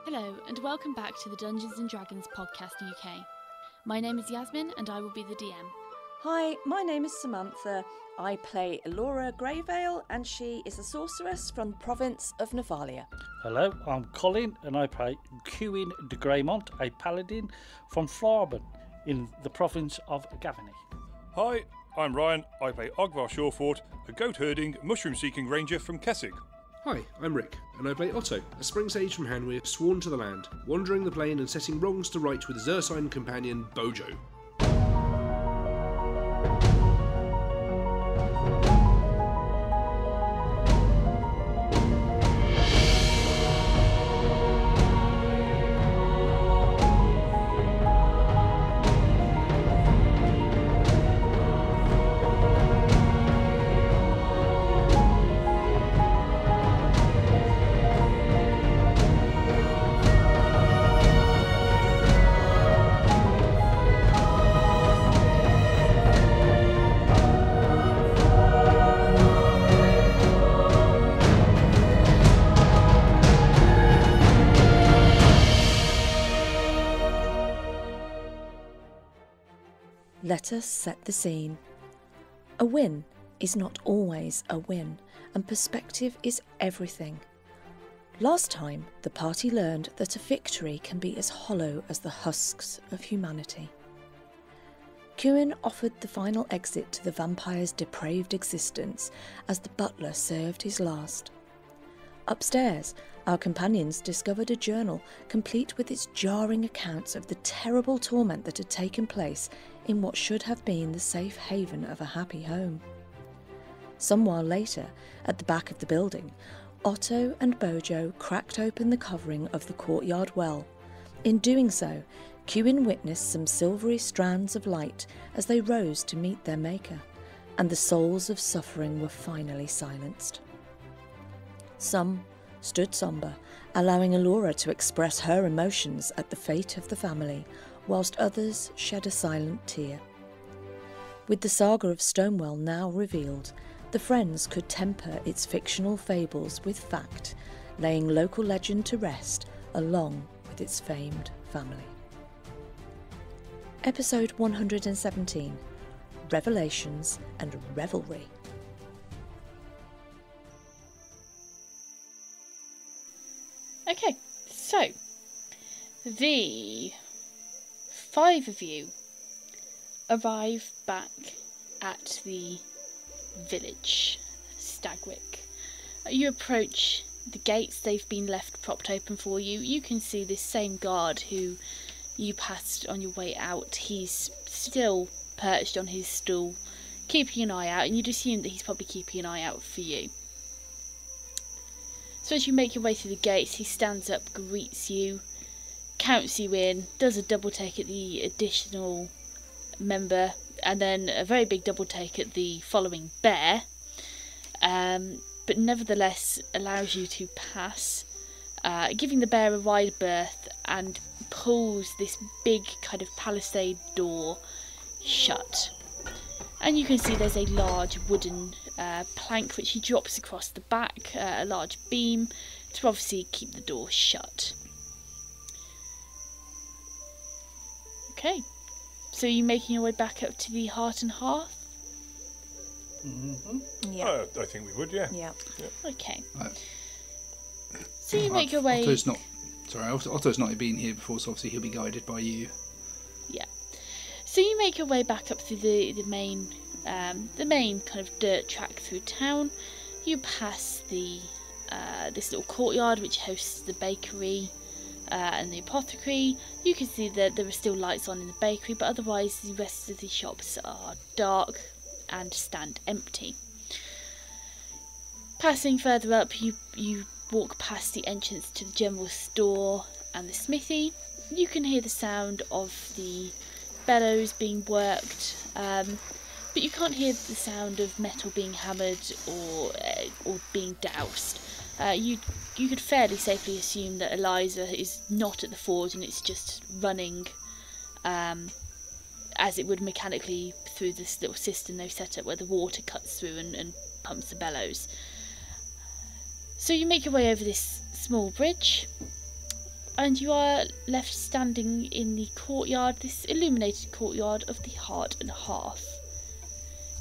Hello and welcome back to the Dungeons & Dragons Podcast UK. My name is Yasmin and I will be the DM. Hi, my name is Samantha. I play Elora Greyvale and she is a sorceress from the province of Nephalia. Hello, I'm Colin and I play Cuin de Greymont, a paladin from Thraben in the province of Gavany. Hi, I'm Ryan. I play Ogvar Shawfort, a goat-herding, mushroom-seeking ranger from Kessig. Hi, I'm Rick, and I play Otto, a spring sage from Hanweir, sworn to the land, wandering the plain and setting wrongs to right with his ursine companion, Bojo. Let us set the scene. A win is not always a win, and perspective is everything. Last time, the party learned that a victory can be as hollow as the husks of humanity. Cuin offered the final exit to the vampire's depraved existence as the butler served his last. Upstairs, our companions discovered a journal complete with its jarring accounts of the terrible torment that had taken place in what should have been the safe haven of a happy home. Some while later, at the back of the building, Otto and Bojo cracked open the covering of the courtyard well. In doing so, Cuin witnessed some silvery strands of light as they rose to meet their maker, and the souls of suffering were finally silenced. Some stood sombre, allowing Elora to express her emotions at the fate of the family, whilst others shed a silent tear. With the saga of Stonewell now revealed, the friends could temper its fictional fables with fact, laying local legend to rest along with its famed family. Episode 117, Revelations and Revelry. Okay, so the 5 of you arrive back at the village, Stagwick. You approach the gates, they've been left propped open for you. You can see this same guard who you passed on your way out. He's still perched on his stool, keeping an eye out, and you'd assume that he's probably keeping an eye out for you. So as you make your way through the gates, he stands up, greets you, counts you in, does a double take at the additional member, and then a very big double take at the following bear, but nevertheless allows you to pass, giving the bear a wide berth, and pulls this big kind of palisade door shut. And you can see there's a large wooden plank which he drops across the back, a large beam, to obviously keep the door shut. Okay, so you're making your way back up to the Heart and Hearth? Mm-hmm. Yeah. I think we would, yeah. Yeah. Okay. So you make your way... Otto's not been here before, so obviously he'll be guided by you. Yeah. So you make your way back up through the main kind of dirt track through town. You pass the this little courtyard which hosts the bakery and the apothecary. You can see that there are still lights on in the bakery, but otherwise the rest of the shops are dark and stand empty. Passing further up, you walk past the entrance to the general store and the smithy. You can hear the sound of the bellows being worked, but you can't hear the sound of metal being hammered or being doused. You could fairly safely assume that Eliza is not at the forge and it's just running as it would mechanically through this little system they've set up where the water cuts through and pumps the bellows. So you make your way over this small bridge, and you are left standing in the courtyard, this illuminated courtyard of the Heart and Hearth.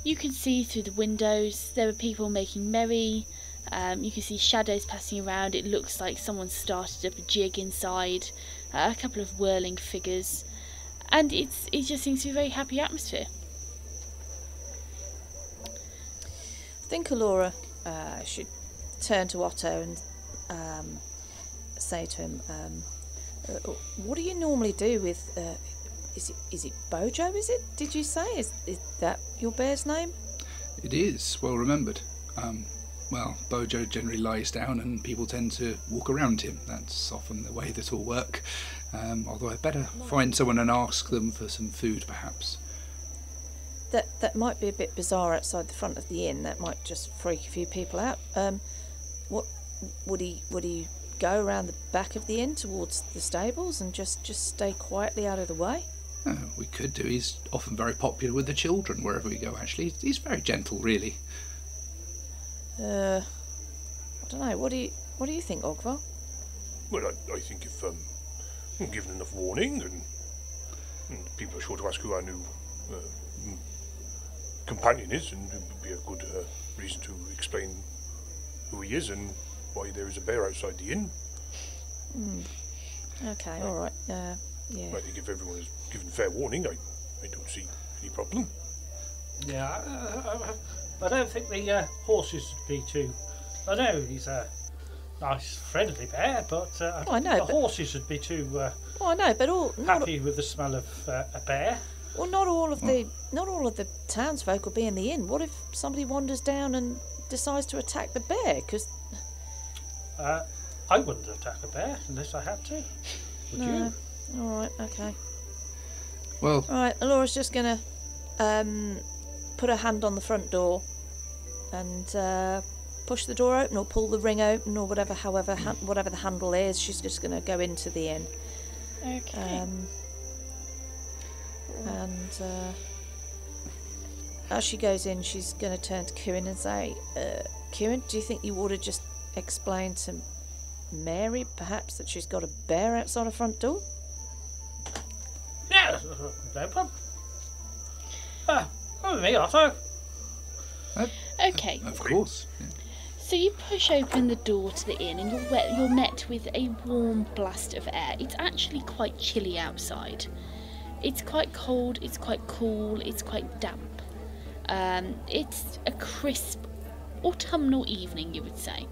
You can see through the windows there are people making merry. You can see shadows passing around. It looks like someone started up a jig inside. A couple of whirling figures, and it just seems to be a very happy atmosphere. I think Alora should turn to Otto and say to him, what do you normally do with, is it Bojo, is it? Did you say? Is that your bear's name? It is, well remembered. Well, Bojo generally lies down and people tend to walk around him. That's often the way that will work. Although I'd better find someone and ask them for some food, perhaps. That might be a bit bizarre outside the front of the inn. That might just freak a few people out. What would he go around the back of the inn towards the stables and just stay quietly out of the way? Oh, we could do. He's often very popular with the children wherever we go, actually. He's very gentle, really. I don't know. What do you think, Ogvar? Well, I think if I'm given enough warning and people are sure to ask who our new companion is, and it would be a good reason to explain who he is and why there is a bear outside the inn. Okay, all right. Yeah. I think if everyone is given fair warning, I don't see any problem. Yeah, I don't think the horses would be too... I know he's a nice, friendly bear, but I know, the horses would be too I know, but happy with the smell of a bear. Well, not all of the townsfolk will be in the inn. What if somebody wanders down and decides to attack the bear? Because I wouldn't attack a bear unless I had to. Would you? All right, okay. Well, All right, Alora's just gonna put her hand on the front door and push the door open or pull the ring open or whatever the handle is. She's just gonna go into the inn. Okay. And as she goes in, she's going to turn to Kieran and say, Kieran, do you think you ought to just explain to Mary, perhaps, that she's got a bear outside her front door? Yeah, no problem. Over me, Otto. Okay. of course. Yeah. So you push open the door to the inn and you're met with a warm blast of air. It's actually quite chilly outside. It's quite cold, it's quite cool, it's quite damp. It's a crisp autumnal evening, you would say.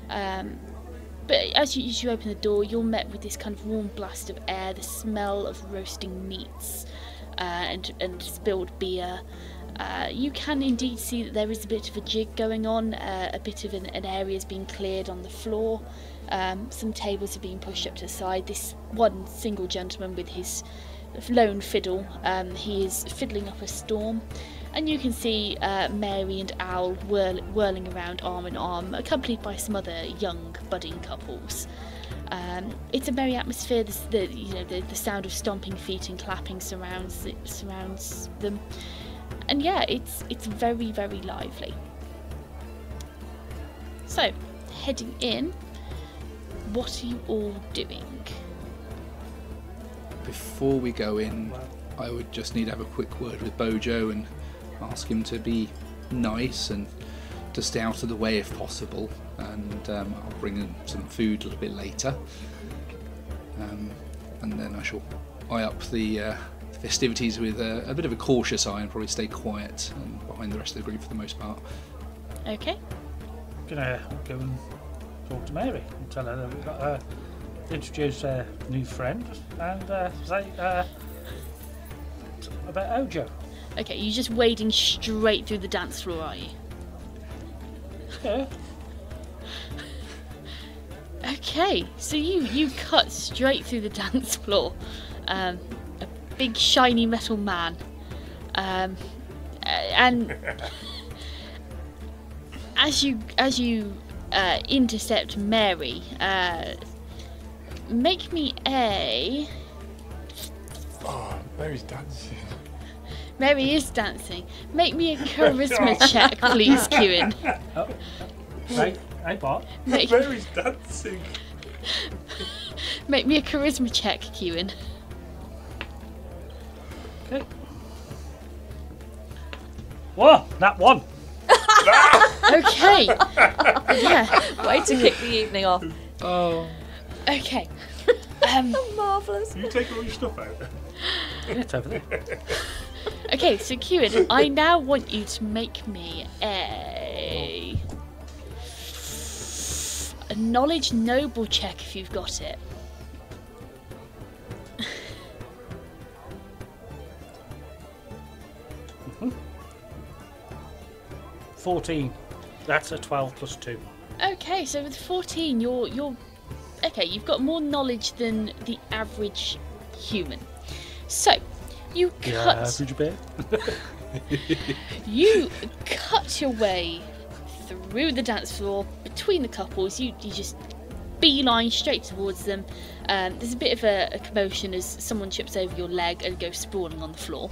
But as you open the door, you're met with this kind of warm blast of air, the smell of roasting meats and spilled beer. You can indeed see that there is a bit of a jig going on, a bit of an area is being cleared on the floor. Some tables are being pushed up to the side. This one single gentleman with his lone fiddle, he is fiddling up a storm, and you can see Mary and Owl whirling around arm in arm, accompanied by some other young budding couples. It's a merry atmosphere. The sound of stomping feet and clapping surrounds them, and yeah, it's very, very lively. So, heading in, what are you all doing? Before we go in, I would just need to have a quick word with Bojo and ask him to be nice and to stay out of the way if possible, and I'll bring him some food a little bit later, and then I shall eye up the festivities with a bit of a cautious eye and probably stay quiet and behind the rest of the group for the most part. Okay. I'm gonna go and talk to Mary and tell her that we've got introduce a new friend and say about Ojo. Okay, you're just wading straight through the dance floor, are you? Yeah. Okay, so you cut straight through the dance floor. A big shiny metal man. And as you intercept Mary, make me a... Oh, Mary's dancing. Mary is dancing. Make me a charisma check, please, Kieran. Right, what? Make, Mary's dancing. Make me a charisma check, Kewin. Okay. Whoa, that one. Okay. Yeah. Way to kick the evening off. Oh. Okay. Marvellous. You take all your stuff out. It's over there. Okay, so Kewin, I now want you to make me a knowledge noble check if you've got it. 14. That's a 12 plus 2. Okay, so with 14, you're okay. You've got more knowledge than the average human. So you cut. bear. You cut your way through the dance floor between the couples. You just beeline straight towards them. There's a bit of a commotion as someone trips over your leg and goes sprawling on the floor.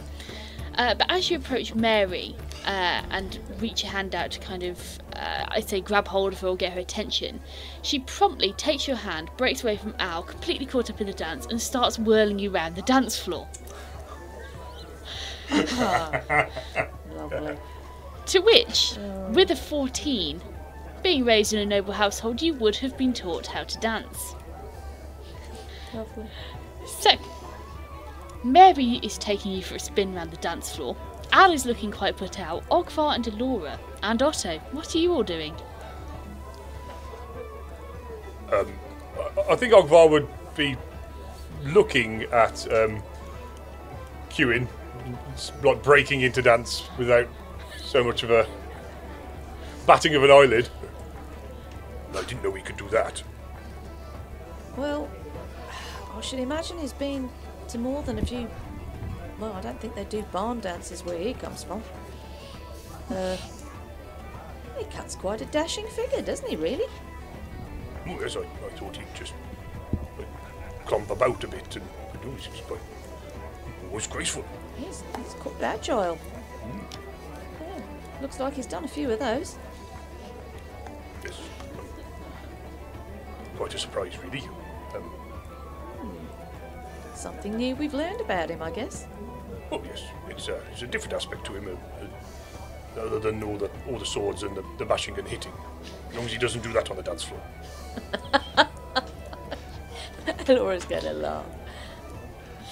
But as you approach Mary and reach your hand out to kind of, I'd say, grab hold of her or get her attention, she promptly takes your hand, breaks away from Al, completely caught up in the dance, and starts whirling you around the dance floor. Lovely. To which, with a 14, being raised in a noble household, you would have been taught how to dance. Lovely. So, Mary is taking you for a spin round the dance floor. Al is looking quite put out. Ogvar and Elora and Otto, what are you all doing? I think Ogvar would be looking at Kewin, like breaking into dance without so much of a batting of an eyelid. I didn't know he could do that. Well, I should imagine he's been to more than a few. Well, I don't think they do barn dances where he comes from. He cuts quite a dashing figure, doesn't he, really? Oh, yes, I thought he'd just clump about a bit and do his quite always graceful. He's quite agile. Yeah, looks like he's done a few of those. Yes. Quite a surprise, really. Something new we've learned about him, I guess. Oh yes, it's a different aspect to him, other than all the swords and the bashing and hitting. As long as he doesn't do that on the dance floor. Laura's gonna laugh.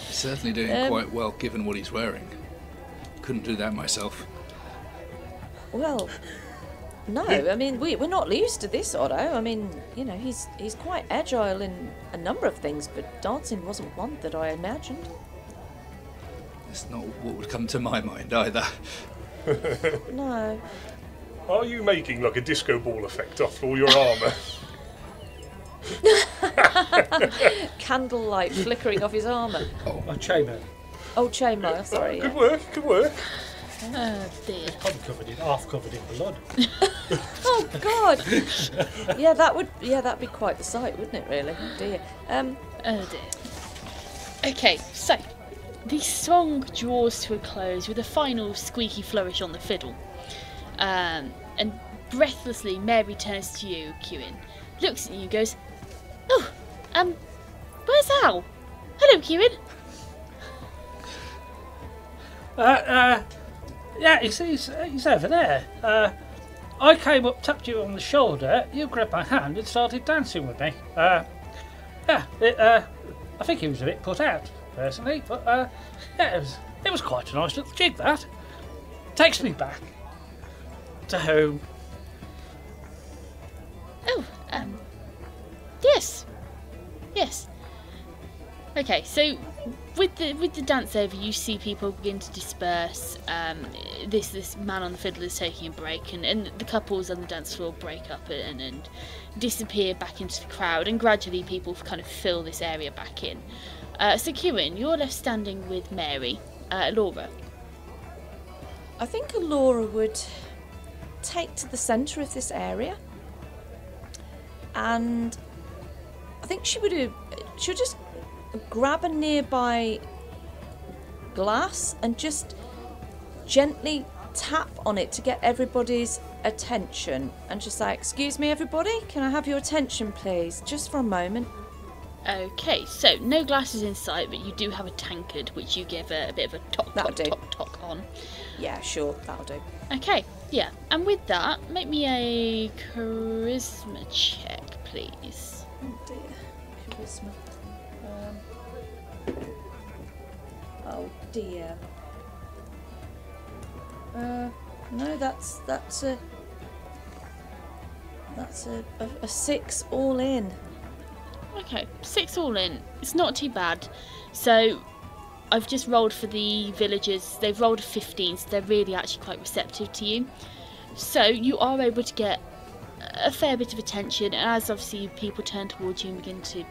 Certainly doing quite well given what he's wearing. Couldn't do that myself. Well, no, I mean, we're not used to this, Otto. I mean, you know, he's quite agile in a number of things, but dancing wasn't one that I imagined. It's not what would come to my mind either. No. Are you making like a disco ball effect off all your armour? Candlelight flickering off his armour. A chainmail. Oh, chainmail, sorry. Good work, good work. Oh dear. Probably half covered in blood. Oh God! Yeah, that'd be quite the sight, wouldn't it? Really? Oh dear. Oh dear. Okay, so the song draws to a close with a final squeaky flourish on the fiddle. And breathlessly, Mary turns to you, Kewin, looks at you and goes, "Oh, where's Al? Hello, Kewin." Yeah, he's over there. I came up, tapped you on the shoulder, you grabbed my hand and started dancing with me. I think he was a bit put out, personally, but yeah, it was quite a nice little jig, that. Takes me back to home. Oh, yes. Okay, so with the dance over, you see people begin to disperse. This man on the fiddle is taking a break, and the couples on the dance floor break up and disappear back into the crowd, and gradually people kind of fill this area back in. So Kewin, you're left standing with Mary, Laura. I think Laura would take to the centre of this area, and I think she would just grab a nearby glass and just gently tap on it to get everybody's attention, and just say, "Excuse me, everybody, can I have your attention, please, just for a moment?" Okay, so no glasses in sight, but you do have a tankard, which you give a bit of a That'll do. tock on. Yeah, sure, that'll do. Okay, yeah, and with that, make me a charisma check, please. Oh dear, charisma. Oh dear. No, that's a 6 all in. Okay, 6 all in. It's not too bad. So, I've just rolled for the villagers. They've rolled a 15, so they're really actually quite receptive to you. So, you are able to get a fair bit of attention, and as obviously people turn towards you and begin to,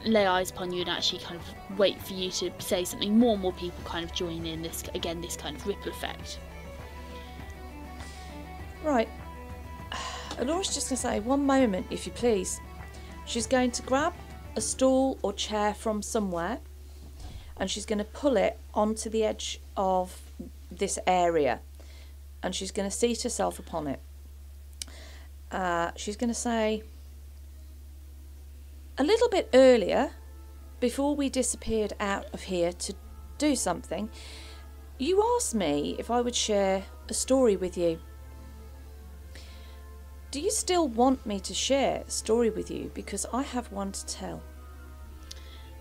lay eyes upon you and actually kind of wait for you to say something, more and more people kind of join in this kind of ripple effect. Right. Alora's just going to say, one moment, if you please. She's going to grab a stool or chair from somewhere and she's going to pull it onto the edge of this area and she's going to seat herself upon it. She's going to say, a little bit earlier, before we disappeared out of here to do something, you asked me if I would share a story with you. Do you still want me to share a story with you? Because I have one to tell.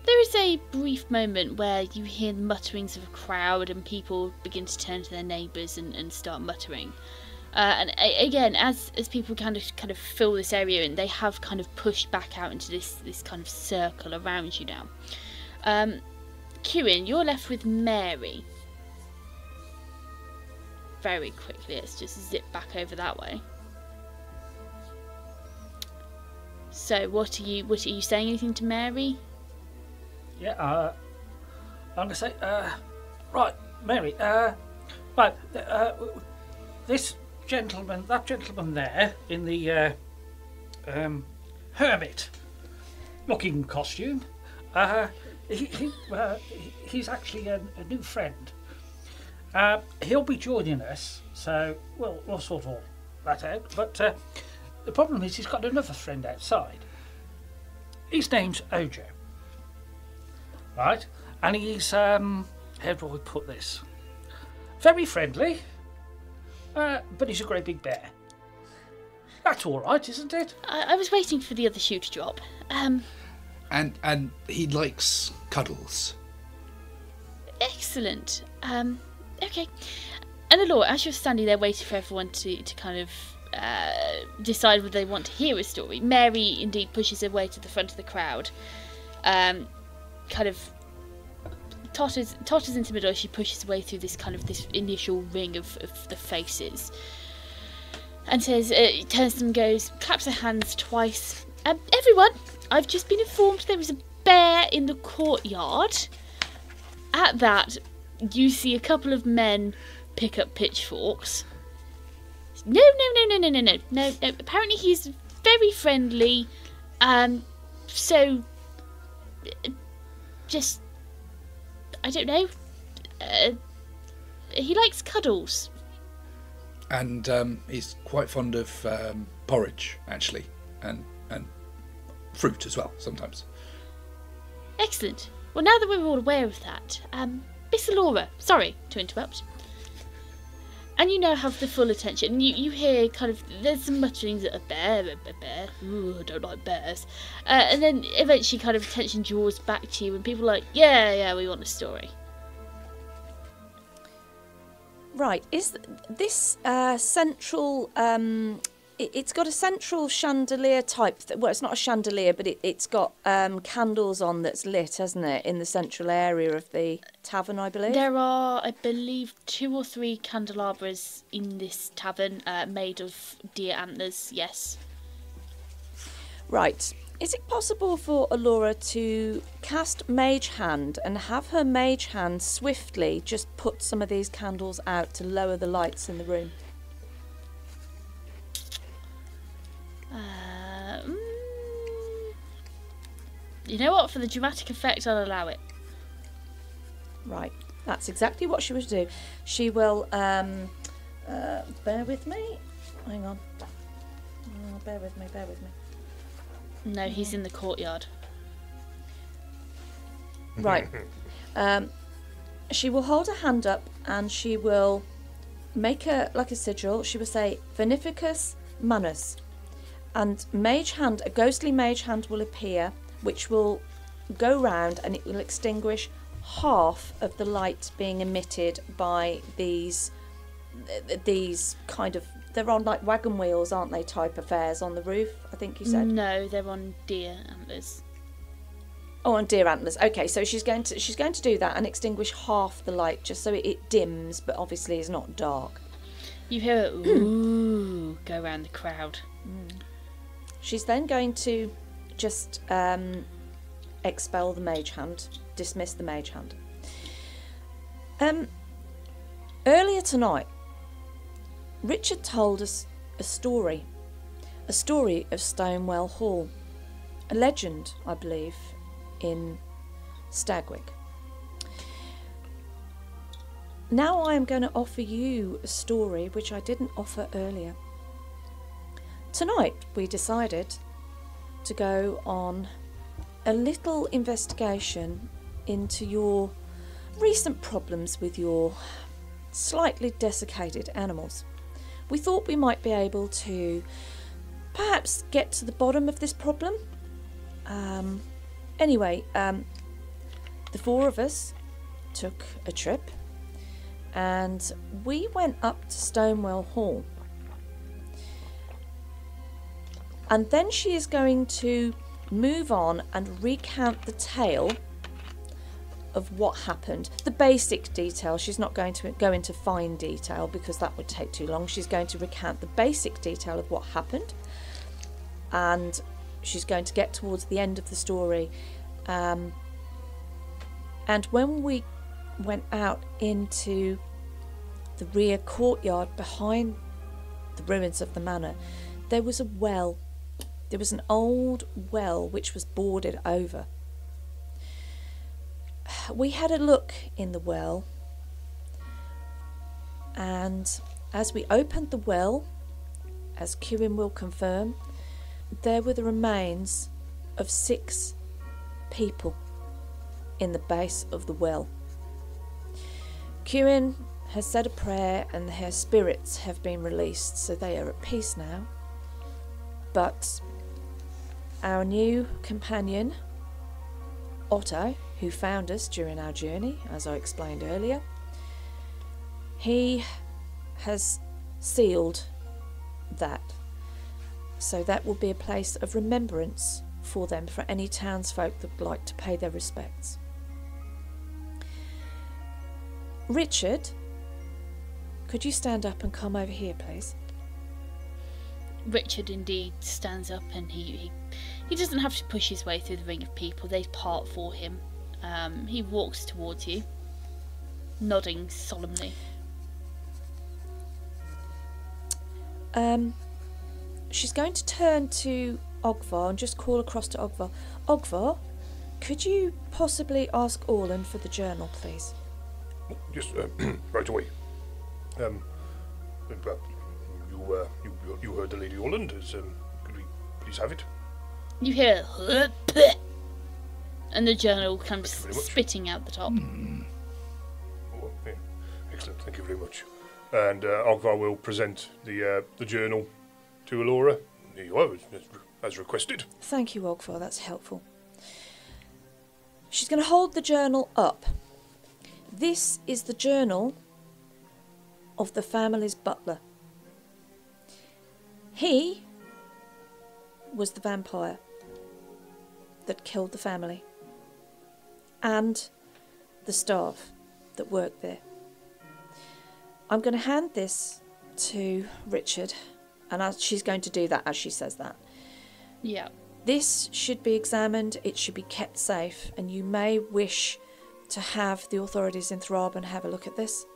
There is a brief moment where you hear the mutterings of a crowd and people begin to turn to their neighbours and start muttering. And again, as people kind of fill this area in, they have kind of pushed back out into this kind of circle around you now. Kieran, you're left with Mary. Very quickly, let's just zip back over that way. So, what are you saying? Anything to Mary? Yeah, I'm gonna say, right, Mary, this gentleman, that gentleman there in the hermit-looking costume, he's actually a new friend. He'll be joining us, so we'll sort all that out. But the problem is he's got another friend outside. His name's Ojo. Right? And he's, how do I put this? Very friendly, but he's a great big bear. That's all right, isn't it? I was waiting for the other shoe to drop. And he likes cuddles. Excellent. Okay. And Alora, as you're standing there waiting for everyone to kind of decide whether they want to hear a story, Mary indeed pushes her way to the front of the crowd. Kind of totters into the middle as she pushes her way through this initial ring of the faces, and says, turns to them, goes, claps her hands twice. Everyone, I've just been informed there is a bear in the courtyard. At that, you see a couple of men pick up pitchforks. No. Apparently he's very friendly. So just, I don't know. He likes cuddles. And he's quite fond of porridge, actually, and fruit as well, sometimes. Excellent. Well, now that we're all aware of that, Miss Alora, sorry to interrupt. And you now have the full attention. You hear there's some mutterings at a bear. Ooh, I don't like bears. And then eventually attention draws back to you and people are like, yeah, we want a story. Right, is this central... It's got a central chandelier type... well, it's not a chandelier, but it's got candles on that's lit, hasn't it, in the central area of the tavern, I believe? There are, I believe, 2 or 3 candelabras in this tavern made of deer antlers, yes. Right. Is it possible for Alora to cast Mage Hand and have her Mage Hand swiftly just put some of these candles out to lower the lights in the room? You know what? For the dramatic effect, I'll allow it. Right. That's exactly what she would do. She will... bear with me. Hang on. Bear with me. No, he's in the courtyard. Right. She will hold her hand up and she will make a sigil. She will say Veneficus Manus, and a ghostly mage hand will appear, which will go round and it will extinguish half of the light being emitted by these kind of, they're on like wagon wheels, aren't they, type affairs on the roof, I think you said? No, they're on deer antlers. Oh, on deer antlers. Okay, so she's going to do that and extinguish half the light just so it dims, but obviously is not dark. You hear a ooh go around the crowd. She's then going to just expel the mage hand, dismiss the mage hand. Earlier tonight, Richard told us a story of Stonewell Hall, a legend, I believe, in Stagwick. Now I am going to offer you a story which I didn't offer earlier. Tonight we decided to go on a little investigation into your recent problems with your slightly desiccated animals. We thought we might be able to perhaps get to the bottom of this problem. Anyway, the four of us took a trip and we went up to Stonewell Hall. And then she is going to move on and recount the tale of what happened. The basic detail. She's not going to go into fine detail because that would take too long. She's going to recount the basic detail of what happened. And she's going to get towards the end of the story. And when we went out into the rear courtyard behind the ruins of the manor, there was a well. There was an old well which was boarded over. We had a look in the well, and as we opened the well, as Kewin will confirm, there were the remains of 6 people in the base of the well. Kewin has said a prayer and her spirits have been released, so they are at peace now. But our new companion, Otto, who found us during our journey, as I explained earlier, he has sealed that. So that will be a place of remembrance for them, for any townsfolk that would like to pay their respects. Richard, could you stand up and come over here, please? Richard indeed stands up, and he doesn't have to push his way through the ring of people. They part for him. He walks towards you, nodding solemnly. She's going to turn to Ogvar and just call across to Ogvar. Ogvar, could you possibly ask Orland for the journal, please? Just right away. You heard the Lady Orland. Could we please have it? You hear and the journal comes spitting out the top. Oh, yeah. Excellent, thank you very much. And Ogvar will present the journal to Alora. Here you are, as requested. Thank you, Ogvar, that's helpful. She's going to hold the journal up. This is the journal of the family's butler. He was the vampire that killed the family and the staff that worked there. I'm going to hand this to Richard, and she's going to do that as she says that. Yeah. This should be examined, it should be kept safe, and you may wish to have the authorities in Thraben have a look at this.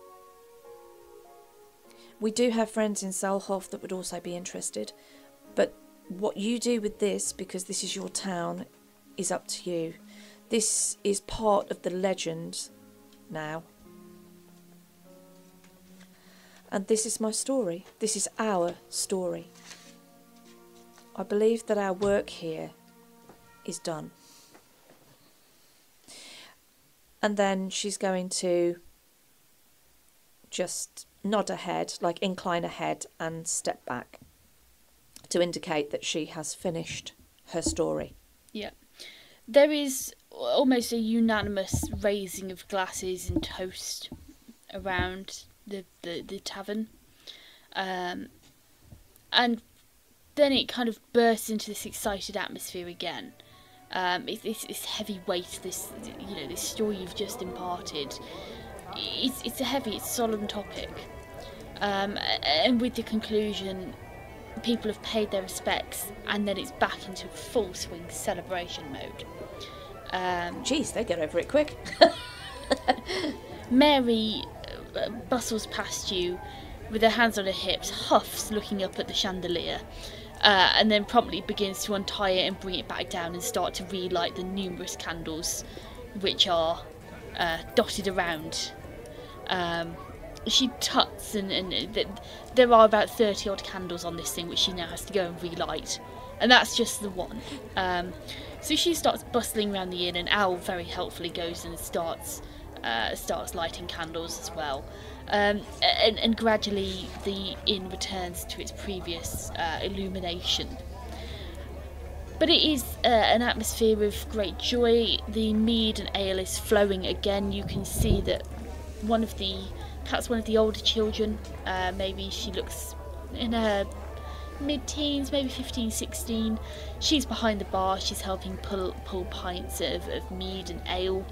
We do have friends in Salhof that would also be interested, but what you do with this, because this is your town, is up to you. This is part of the legend now. And this is my story. This is our story. I believe that our work here is done. And then she's going to just nod her head, like incline her head and step back to indicate that she has finished her story. Yeah. There is almost a unanimous raising of glasses and toast around the tavern. And then it kind of bursts into this excited atmosphere again. It's heavy weight, this story you've just imparted. It's a heavy, it's a solemn topic. And with the conclusion, people have paid their respects, and then it's back into full swing celebration mode. Geez, they get over it quick. Mary bustles past you with her hands on her hips, huffs looking up at the chandelier, and then promptly begins to untie it and bring it back down and start to relight the numerous candles which are dotted around. She tuts and there are about 30 odd candles on this thing which she now has to go and relight, and that's just the one. So she starts bustling around the inn, and Owl very helpfully goes and starts lighting candles as well. And gradually the inn returns to its previous illumination. But it is an atmosphere of great joy. The mead and ale is flowing again. You can see that perhaps one of the older children, maybe she looks in her mid-teens, maybe 15, 16. She's behind the bar. She's helping pull pints of mead and ale.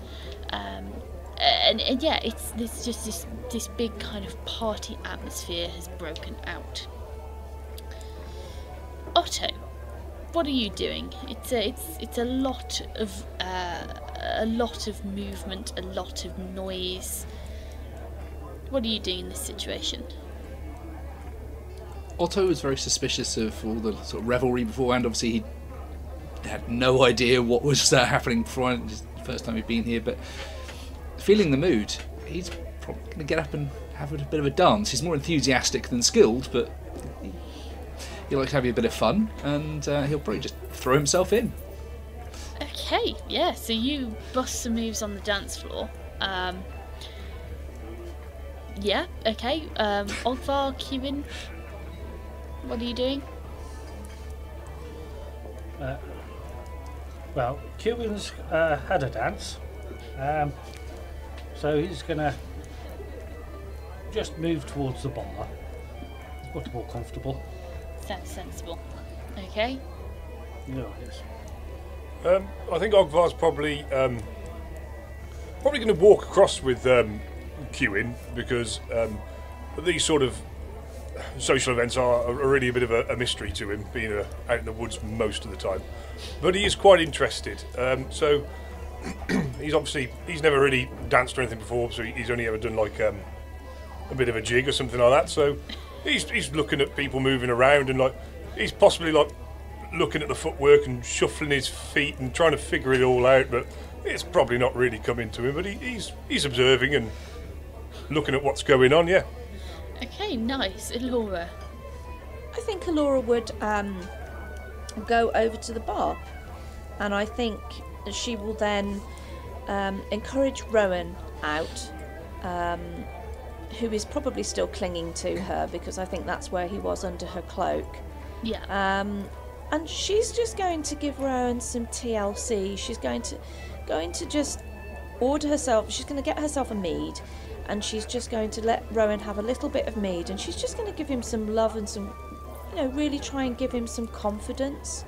And yeah, it's just this big kind of party atmosphere has broken out. Otto, what are you doing? It's a lot of movement, a lot of noise. What are you doing in this situation? Otto was very suspicious of all the sort of revelry beforehand. Obviously, he had no idea what was happening before. It's the first time he'd been here, but feeling the mood, he's probably going to get up and have a bit of a dance. He's more enthusiastic than skilled, but he likes having a bit of fun, and he'll probably just throw himself in. Okay, yeah, so you bust some moves on the dance floor. Yeah, okay. Ogvar, Kewin, what are you doing? Well, Kewin's had a dance. So he's going to just move towards the bar. He's got more comfortable. Sounds sensible. Okay. No, yes. I think Ogvar's probably going to walk across with Kewin, because these sort of social events are really a bit of a mystery to him, being out in the woods most of the time. But he is quite interested. So he's never really danced or anything before, so he's only ever done like a bit of a jig or something like that. So he's looking at people moving around, and like he's possibly like looking at the footwork and shuffling his feet and trying to figure it all out. But it's probably not really coming to him. But he's observing and looking at what's going on. Yeah. Okay, nice. Elora. I think Elora would go over to the bar, and I think she will then encourage Rowan out, who is probably still clinging to her, because I think that's where he was under her cloak. Yeah. And she's just going to give Rowan some TLC. She's going to just order herself. She's going to get herself a mead, and she's just going to let Rowan have a little bit of mead, and she's just going to give him some love and some, really try and give him some confidence.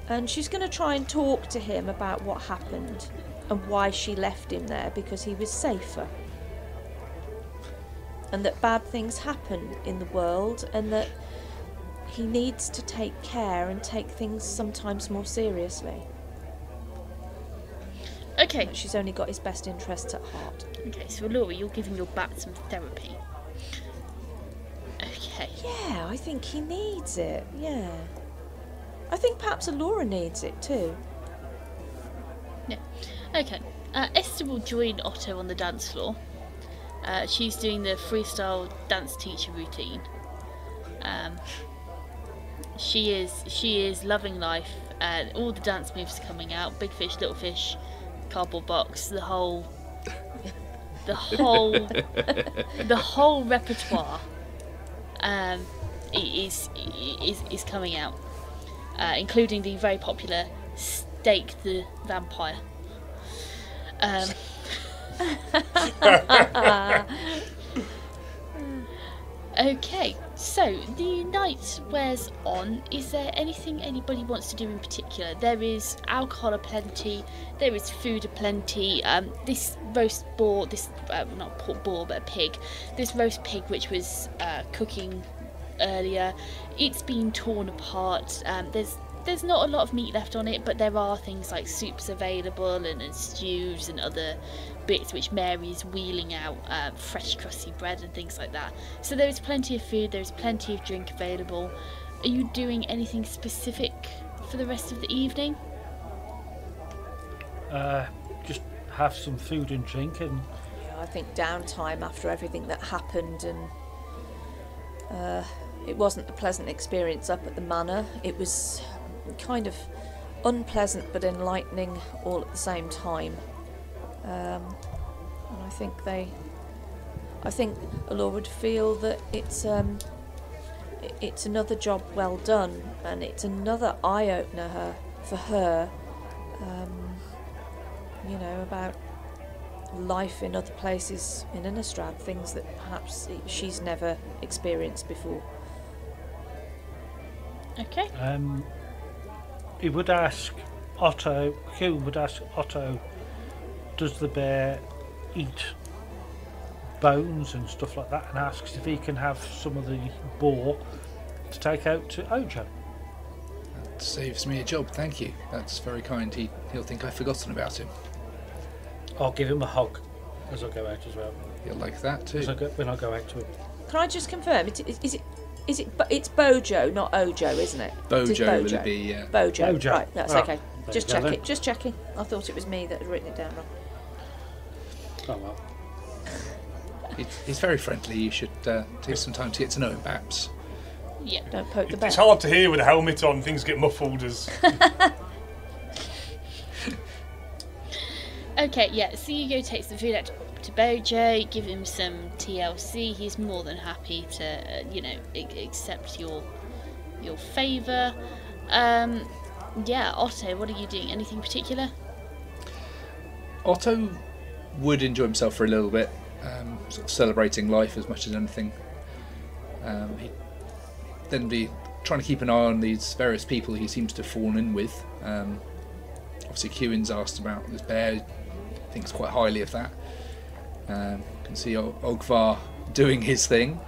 And she's going to try and talk to him about what happened and why she left him there, because he was safer. And that bad things happen in the world, and that he needs to take care and take things sometimes more seriously. Okay. But she's only got his best interests at heart. Okay, so Elora, you're giving your bat some therapy. Okay. Yeah, I think he needs it, yeah. I think perhaps Elora needs it too. Yeah. Okay. Esther will join Otto on the dance floor. She's doing the freestyle dance teacher routine. She is loving life. All the dance moves are coming out. Big fish, little fish, cardboard box, the whole repertoire is coming out, including the very popular Stake the Vampire. Okay, so the night wears on. Is there anything anybody wants to do in particular? There is alcohol aplenty, there is food aplenty. This roast boar, not pork boar but a pig, this roast pig which was cooking earlier, it's been torn apart. There's not a lot of meat left on it, but there are things like soups available and stews and other bits which Mary is wheeling out, fresh crusty bread and things like that. So there is plenty of food, there is plenty of drink available. Are you doing anything specific for the rest of the evening? Just have some food and drink, and I think downtime after everything that happened, and it wasn't a pleasant experience up at the manor. It was kind of unpleasant but enlightening all at the same time. And I think Allure would feel that it's another job well done, and it's another eye opener for her. About life in other places in Innistrad, things that perhaps she's never experienced before. Okay. He would ask Otto. Hugh would ask Otto, does the bear eat bones and stuff like that, and asks if he can have some of the boar to take out to Ojo. That saves me a job, thank you. That's very kind. He'll think I've forgotten about him. I'll give him a hug as I go out as well. He'll like that too. When I go out to him. Can I just confirm? It's Bojo, not Ojo, isn't it? Bojo will be, yeah. Bojo. Right, that's okay. Just go then. checking. Just checking. I thought it was me that had written it down wrong. Oh well. He's very friendly. You should take some time to get to know him, perhaps. Yeah. Don't poke the bear. It's hard to hear with a helmet on. Things get muffled as. Okay, yeah, so Hugo takes the food out to Bojo, give him some TLC. He's more than happy to, accept your favour. Otto, what are you doing? Anything particular? Otto would enjoy himself for a little bit, sort of celebrating life as much as anything. He'd then be trying to keep an eye on these various people he seems to have fallen in with. Obviously, Kewin's asked about this bear. Thinks quite highly of that. Can see Ogvar doing his thing.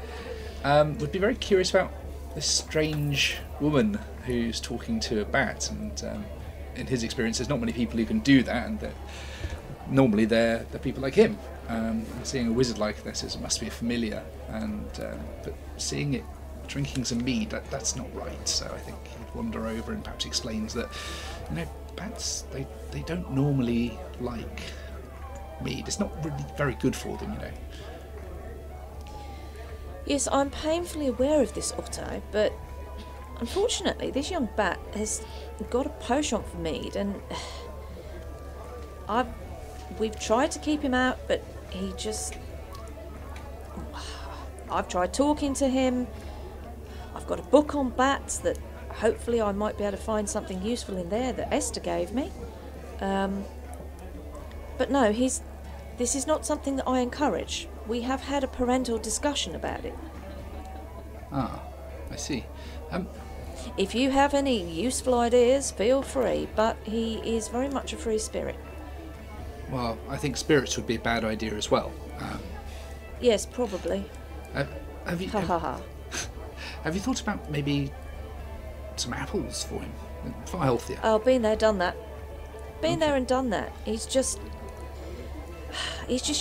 Would be very curious about this strange woman who's talking to a bat, and in his experience there's not many people who can do that, and normally they're people like him. Seeing a wizard like this, it must be familiar, and but seeing it drinking some mead, that's not right. So I think he'd wander over and perhaps explains that bats they don't normally like mead. It's not really very good for them, Yes, I'm painfully aware of this, Otto, but unfortunately this young bat has got a penchant for mead, and we've tried to keep him out, but he just... I've tried talking to him. I've got a book on bats that hopefully I might be able to find something useful in there that Esther gave me. But no, this is not something that I encourage. We have had a parental discussion about it. Ah, I see. If you have any useful ideas, feel free, but he is very much a free spirit. Well, I think spirits would be a bad idea as well. Yes, probably. Have you thought about maybe some apples for him? Far healthier. Oh, been there, done that. Been there and done that. He's just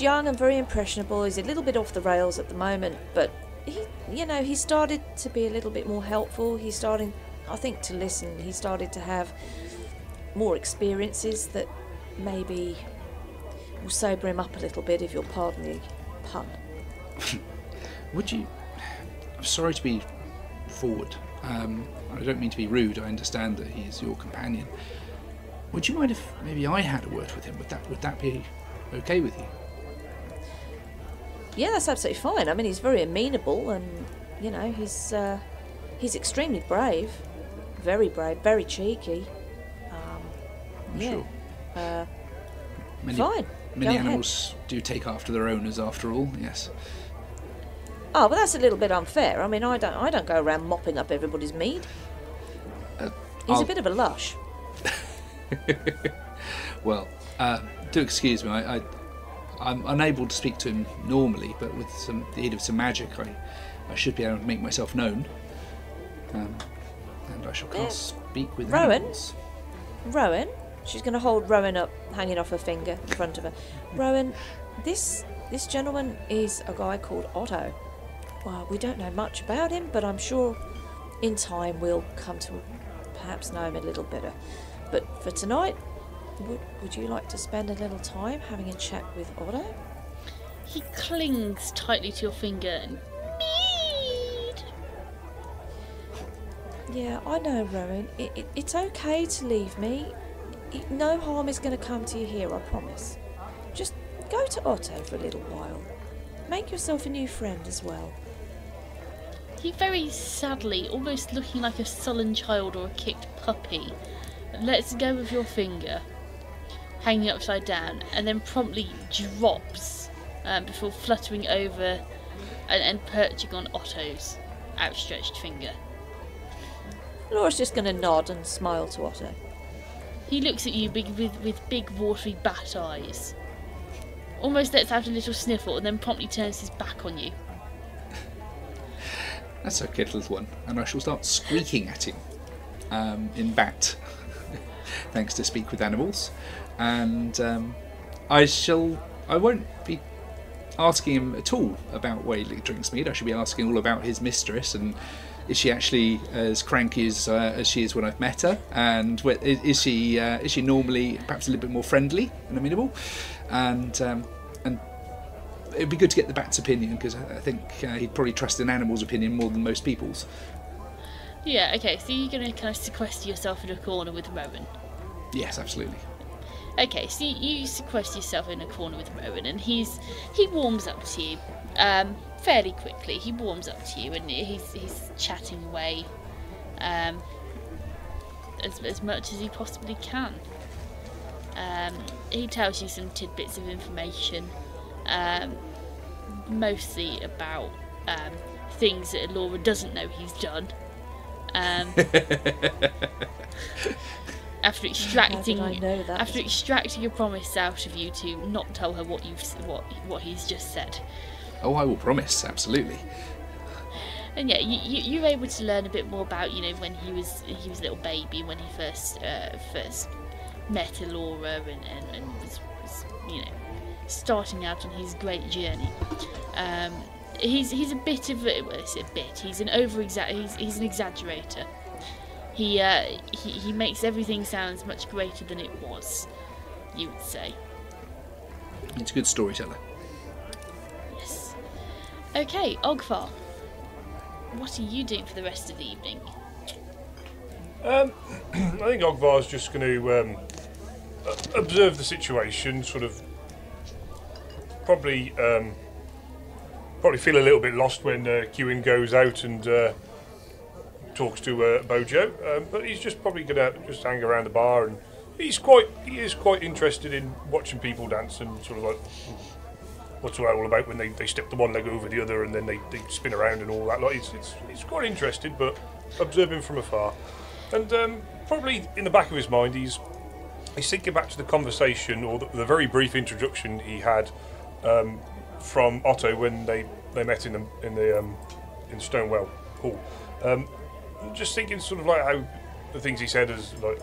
young and very impressionable. He's a little bit off the rails at the moment, but he started to be a little bit more helpful. He's starting, I think, to listen. He started to have more experiences that maybe will sober him up a little bit, if you'll pardon the pun. Would you... I'm sorry to be forward. I don't mean to be rude. I understand that he is your companion. Would you mind if maybe I had a word with him? Would that be okay with you? Yeah, that's absolutely fine. I mean, he's very amenable, and you know, he's extremely brave, very cheeky. I'm yeah. sure. Fine. Many Go animals do take after their owners, after all. Yes. Oh, but that's a little bit unfair. I mean, I don't go around mopping up everybody's mead. He's a bit of a lush. Well, do excuse me. I'm unable to speak to him normally, but with the aid of some magic, I should be able to make myself known. And I shall cast speak with animals. Rowan. She's going to hold Rowan up, hanging off her finger in front of her. Rowan, this gentleman is a guy called Otto. Well, we don't know much about him, but I'm sure in time we'll come to perhaps know him a little better. But for tonight, would you like to spend a little time having a chat with Otto? He clings tightly to your finger and mead. Yeah, I know, Rowan. It's okay to leave me. No harm is going to come to you here, I promise. Just go to Otto for a little while. Make yourself a new friend as well. He very sadly, almost looking like a sullen child or a kicked puppy, lets go of your finger, hanging upside down, and then promptly drops before fluttering over and perching on Otto's outstretched finger. Laura's just going to nod and smile to Otto. He looks at you with big watery bat eyes, almost lets out a little sniffle, and then promptly turns his back on you. That's okay, little one. And I shall start squeaking at him in bat, thanks to speak with animals. And I won't be asking him at all about why he drinks mead. I shall be asking all about his mistress, and is she actually as cranky as she is when I've met her? And is she normally perhaps a little bit more friendly and amenable? And it'd be good to get the bat's opinion, because I think he'd probably trust an animal's opinion more than most people's. Yeah, okay, so you're going to kind of sequester yourself in a corner with Rowan. Yes, absolutely. Okay, so you sequester yourself in a corner with Rowan, and he warms up to you fairly quickly. He warms up to you, and he's chatting away as much as he possibly can. He tells you some tidbits of information, mostly about things that Laura doesn't know he's done. After extracting a promise out of you to not tell her what he's just said. Oh, I will promise, absolutely. And yeah, you're able to learn a bit more about, you know, when he was a little baby, when he first met Laura and was you know, starting out on his great journey. He's a bit of he's an exaggerator. He makes everything sound much greater than it was, you would say. He's a good storyteller. Yes. Okay, Ogvar, what are you doing for the rest of the evening? I think Ogvar's just going to observe the situation, sort of probably feel a little bit lost when Kewin goes out and talks to Bojo, but he's just probably going to just hang around the bar, and he is quite interested in watching people dance and sort of like, what's that all about when they step the one leg over the other and then they spin around and all that. Like he's quite interested, but observing from afar. And probably in the back of his mind, he's thinking back to the conversation or the very brief introduction he had from Otto when they met in the Stonewell Hall. Just thinking sort of like how the things he said as like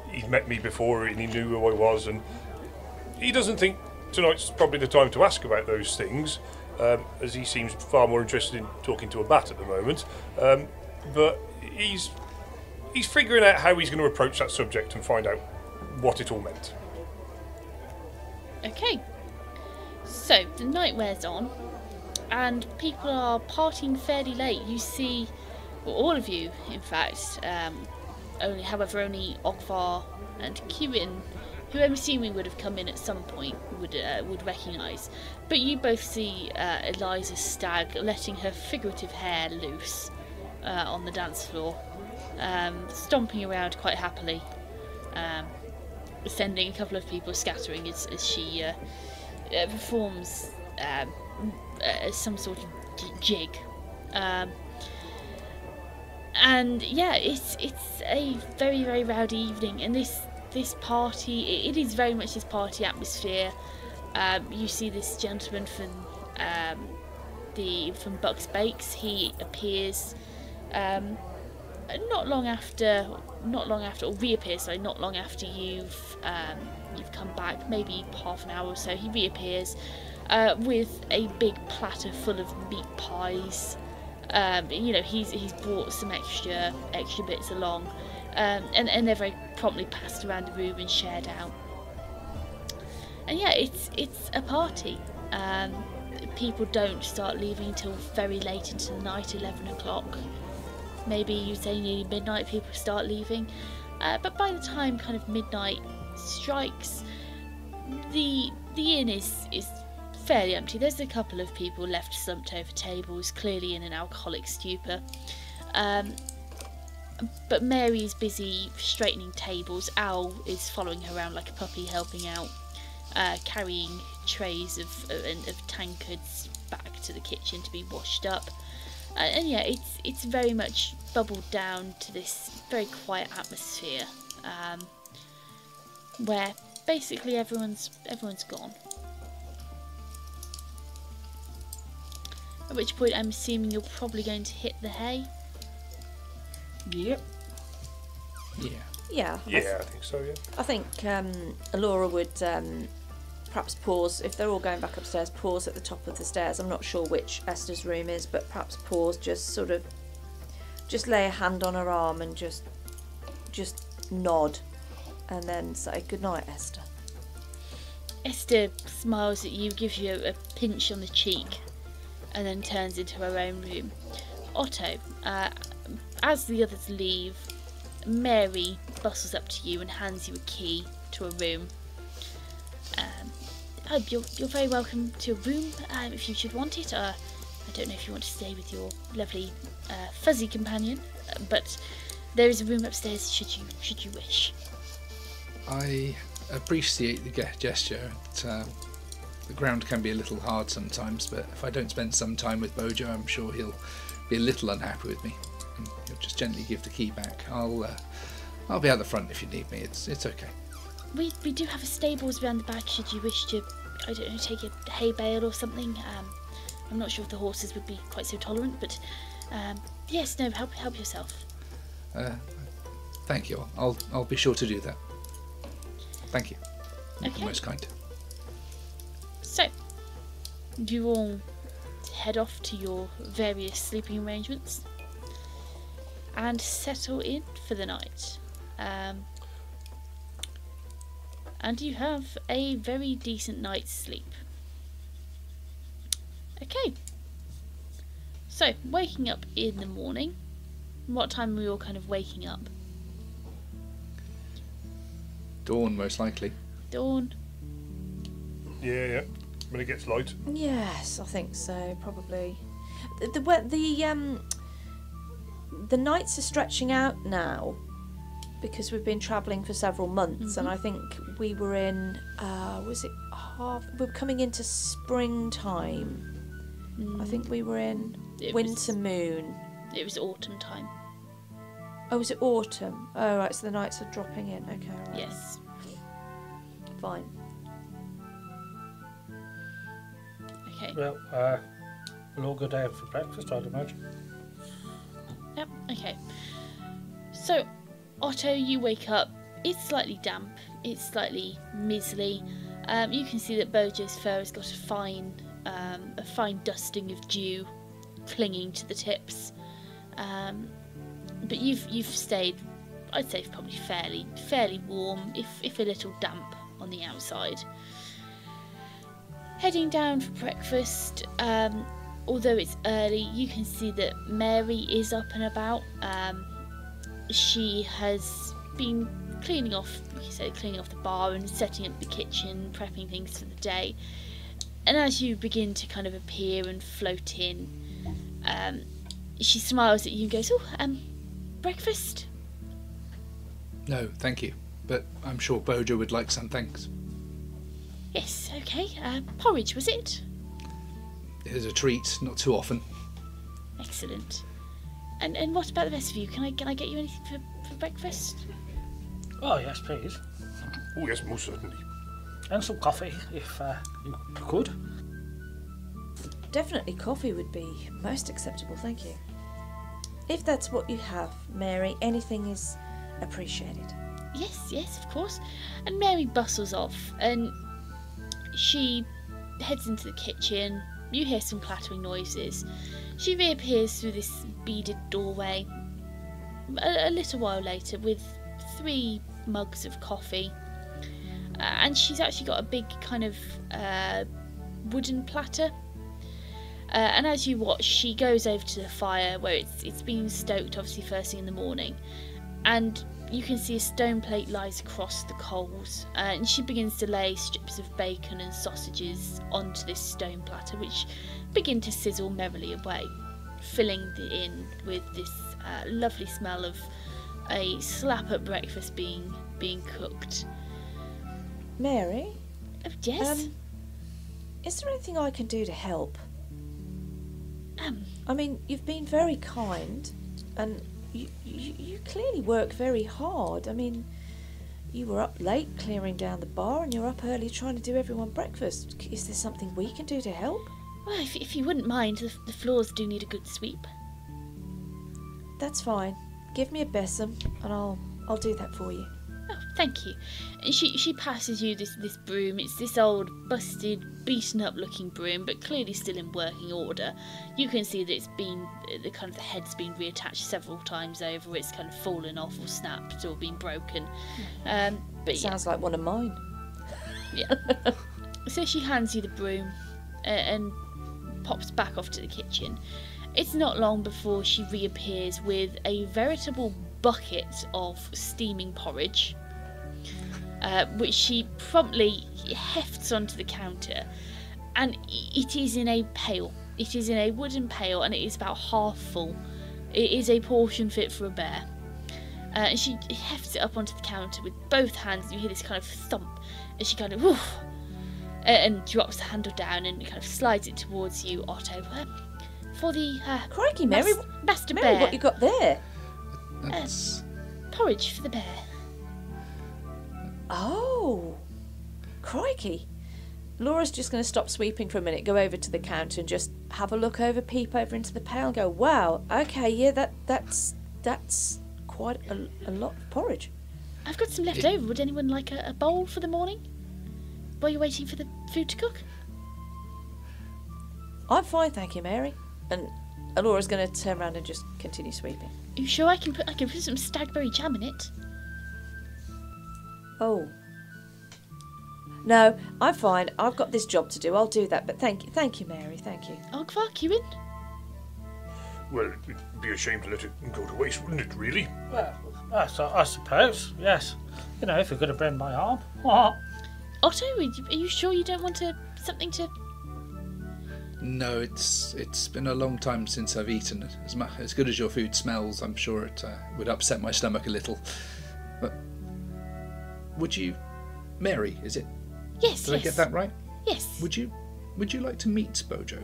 he'd met me before and he knew who I was, and he doesn't think tonight's probably the time to ask about those things, as he seems far more interested in talking to a bat at the moment. But he's figuring out how he's going to approach that subject and find out what it all meant. Okay, so the night wears on, and people are partying fairly late. You see, well, all of you, in fact, only Ogvar and Kieran, who I'm assuming would have come in at some point, would recognise. But you both see Eliza Stag letting her figurative hair loose on the dance floor, stomping around quite happily, sending a couple of people scattering as she performs some sort of jig. And yeah, it's a very, very rowdy evening, and this party, it is very much this party atmosphere. You see this gentleman from Buck's Bakes. He appears not long after, or reappears, sorry, not long after you've come back, maybe half an hour or so. He reappears with a big platter full of meat pies. You know, he's brought some extra bits along, and they're very promptly passed around the room and shared out. And yeah, it's a party. People don't start leaving until very late into the night, 11 o'clock. Maybe you say nearly midnight, people start leaving. But by the time kind of midnight strikes, the inn is fairly empty. There's a couple of people left slumped over tables, clearly in an alcoholic stupor. But Mary is busy straightening tables. Al is following her around like a puppy, helping out, carrying trays of tankards back to the kitchen to be washed up. And yeah, it's very much bubbled down to this very quiet atmosphere, where basically everyone's gone. At which point I'm assuming you're probably going to hit the hay. Yep. Yeah. Yeah, I think so, yeah. I think Alora would perhaps pause, if they're all going back upstairs, pause at the top of the stairs. I'm not sure which Esther's room is, but perhaps pause, just lay a hand on her arm and just nod, and then say, "Good night, Esther." Esther smiles at you, gives you a pinch on the cheek, and then turns into her own room. Otto, as the others leave, Mary bustles up to you and hands you a key to a room. You're very welcome to a room if you should want it. I don't know if you want to stay with your lovely fuzzy companion, but there is a room upstairs should you wish. I appreciate the gesture. The ground can be a little hard sometimes, but if I don't spend some time with Bojo, I'm sure he'll be a little unhappy with me. And he'll just gently give the key back. I'll be out the front if you need me. It's okay. We do have a stables around the back should you wish to, I don't know, take a hay bale or something. I'm not sure if the horses would be quite so tolerant, but yes, no, help yourself. Thank you. I'll be sure to do that. Thank you. You're Okay. most kind. So, you all head off to your various sleeping arrangements and settle in for the night. And you have a very decent night's sleep. Okay. So, waking up in the morning. What time were you all kind of waking up? Dawn, most likely. Dawn? Yeah. When it gets light. Yes, I think so. Probably. The nights are stretching out now because we've been travelling for several months, and I think we were in. We're coming into springtime. I think we were in winter moon. It was autumn time. Oh, was it autumn? Oh, right. So the nights are dropping in. Okay, right. Yes. Fine. Okay. Well, we'll all go down for breakfast, I'd imagine. Yep, okay. So, Otto, you wake up. It's slightly damp. It's slightly mizzly. You can see that Bojo's fur has got a fine dusting of dew clinging to the tips. But you've stayed, I'd say, probably fairly warm, if a little damp on the outside. Heading down for breakfast. Although it's early, you can see that Mary is up and about. she has been cleaning off the bar and setting up the kitchen, prepping things for the day. And as you begin to kind of appear and float in, she smiles at you and goes, breakfast? No, thank you. But I'm sure Bojo would like some, thanks. Yes, okay. Porridge, was it? It is a treat, not too often. Excellent. And what about the rest of you? Can I get you anything for breakfast? Oh, yes, please. Oh, yes, most certainly. And some coffee, if you could. Definitely coffee would be most acceptable, thank you. If that's what you have, Mary, anything is appreciated. Yes, of course. And Mary bustles off, and she heads into the kitchen. You hear some clattering noises. She reappears through this beaded doorway a little while later with 3 mugs of coffee. And she's actually got a big kind of wooden platter. And as you watch, she goes over to the fire where it's been stoked, obviously first thing in the morning, and you can see a stone plate lies across the coals, and she begins to lay strips of bacon and sausages onto this stone platter, which begin to sizzle merrily away, filling the inn with this lovely smell of a slap-up breakfast being cooked. Mary? Yes? Is there anything I can do to help? I mean, you've been very kind, and you clearly work very hard. I mean, you were up late clearing down the bar, and you're up early trying to do everyone breakfast. Is there something we can do to help? Well, if you wouldn't mind, the floors do need a good sweep. That's fine. Give me a besom, and I'll do that for you. Oh, thank you. And she passes you this broom. It's this old, busted, beaten up looking broom, but clearly still in working order. You can see that the head's been reattached several times over. It's kind of fallen off or snapped or been broken. But Sounds like one of mine. Yeah. So she hands you the broom and pops back off to the kitchen. It's not long before she reappears with a veritable bucket of steaming porridge, which she promptly hefts onto the counter, and it is in a pail. It is in a wooden pail, and it is about half full. It is a portion fit for a bear. And she hefts it up onto the counter with both hands. You hear this kind of thump as she kind of woof, and drops the handle down and kind of slides it towards you, Otto. For the crikey, Mary, Master Mary, Bear. what you got there? That's... Porridge for the bear. Oh, crikey. Laura's just going to stop sweeping for a minute, go over to the counter and just have a look over, peep over into the pail and go, wow, okay, yeah, that's quite a lot of porridge. I've got some left over. Would anyone like a bowl for the morning? While you're waiting for the food to cook? I'm fine, thank you, Mary. And Laura's going to turn around and just continue sweeping. Are you sure I can put some stagberry jam in it? Oh. No, I'm fine. I've got this job to do. I'll do that. But thank you, Mary. Thank you. Ogvar, Kewin? Well, it'd be a shame to let it go to waste, wouldn't it, really? Well, I suppose, yes. You know, if you're going to bend my arm. Otto, are you sure you don't want something to... No, it's been a long time since I've eaten. As good as your food smells, I'm sure it would upset my stomach a little. But would you... Mary, is it? Yes, Did I get that right? Yes. Would you like to meet Bojo?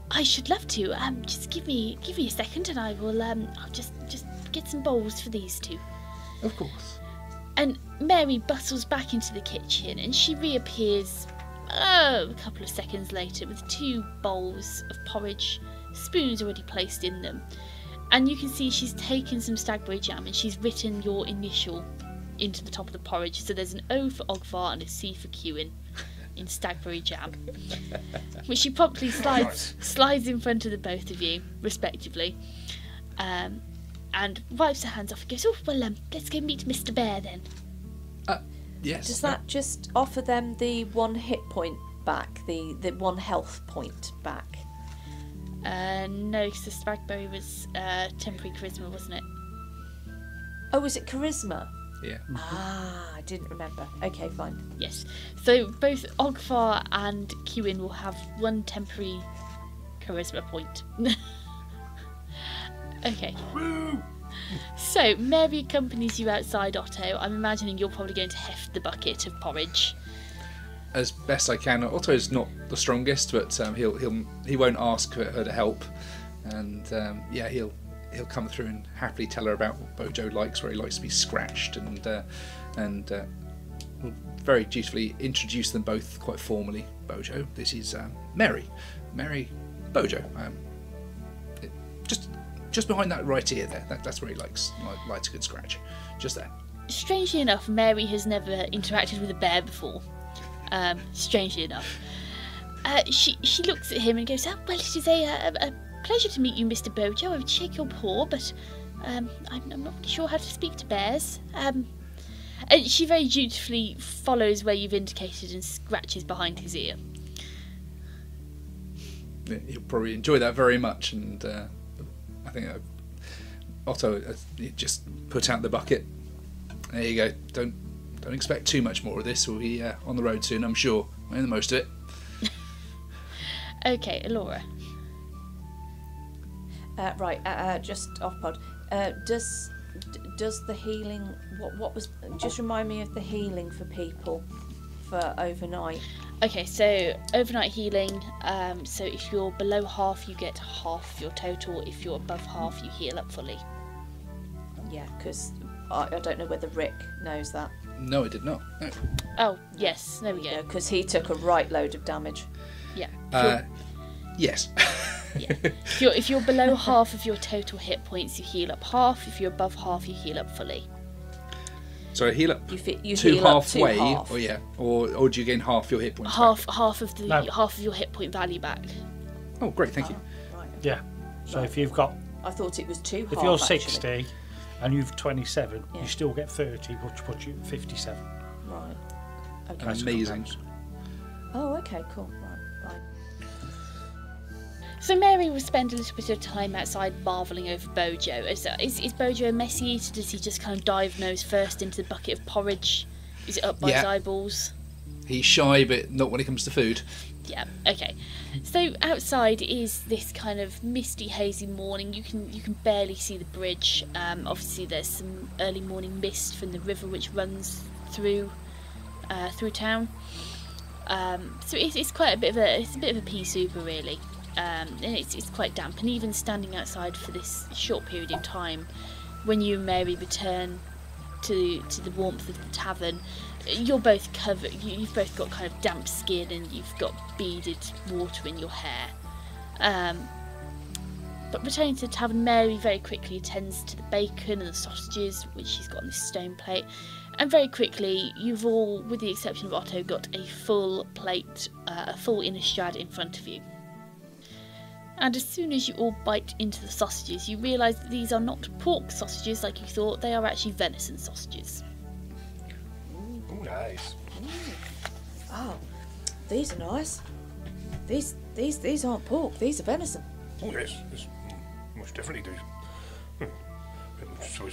I should love to. Just give me a second, and I will. I'll just get some bowls for these two. Of course. And Mary bustles back into the kitchen, and she reappears a couple of seconds later with 2 bowls of porridge, spoons already placed in them. And you can see she's taken some stagberry jam and she's written your initial into the top of the porridge. So there's an O for Ogvar and a C for Kewin in stagberry jam, which she promptly slides in front of the both of you, respectively, and wipes her hands off and goes, "Oh, well, let's go meet Mr. Bear then." Yes. Does that just offer them the 1 hit point back, the 1 health point back? No, because the stagberry was temporary charisma, wasn't it? Oh, was it charisma? Yeah. Ah, I didn't remember. Okay, fine. Yes. So both Ogfar and Kewin will have 1 temporary charisma point. Okay. So Mary accompanies you outside Otto. I'm imagining you're probably going to heft the bucket of porridge. As best I can. Otto's not the strongest, but he won't ask her to help, and he'll come through and happily tell her about what Bojo likes, where he likes to be scratched, and will very dutifully introduce them both quite formally. Bojo, this is Mary, Bojo. Just behind that right ear there. That's where he likes a good scratch. Just there. Strangely enough, Mary has never interacted with a bear before. Strangely enough. She looks at him and goes, "Oh, well, it is a pleasure to meet you, Mr. Bojo. I would shake your paw, but I'm not really sure how to speak to bears." And she very dutifully follows where you've indicated and scratches behind his ear. He'll probably enjoy that very much, and I think Otto just put out the bucket. There you go. Don't expect too much more of this. We'll be on the road soon, I'm sure. Make the most of it. Okay, Alora. Just off pod. Does the healing? What was? Just remind me of the healing for people for overnight. Okay, so overnight healing. So if you're below half, you get half your total. If you're above half, you heal up fully. Yeah, because I don't know whether Rick knows that. No, I did not. No. Oh yes, there we go. Because he took a right load of damage. Yeah. Yes. Yeah. If you're below half of your total hit points, you heal up half. If you're above half, you heal up fully. So I heal up you to heal halfway, up to half. or do you gain half your hit points? Half back? half of your hit point value back. Oh, great, thank you. Right. Yeah. So if you've got, I thought it was two half. if you're actually. 60 and you've 27, Yeah. you still get 30, which puts you at 57. Right. Okay. That's Amazing. compounds. Oh, okay, cool. Right. So Mary will spend a little bit of time outside marvelling over Bojo. Is Bojo a messy eater? Does he just kind of dive nose first into the bucket of porridge? Is it up by his eyeballs? He's shy, but not when it comes to food. Yeah, okay. So outside is this kind of misty, hazy morning. You can barely see the bridge. Obviously there's some early morning mist from the river which runs through town. So it's quite a bit of a pea souper really. And it's quite damp, and even standing outside for this short period of time, when you and Mary return to the warmth of the tavern, you're both covered. You've both got kind of damp skin, and you've got beaded water in your hair. But returning to the tavern, Mary very quickly attends to the bacon and the sausages, which she's got on this stone plate. And very quickly, you've all, with the exception of Otto, got a full plate, a full Innistrad in front of you. And as soon as you all bite into the sausages, you realise that these are not pork sausages like you thought, they are actually venison sausages. Ooh, nice. Oh, these are nice. These aren't pork. These are venison. Oh yes, most definitely do. So we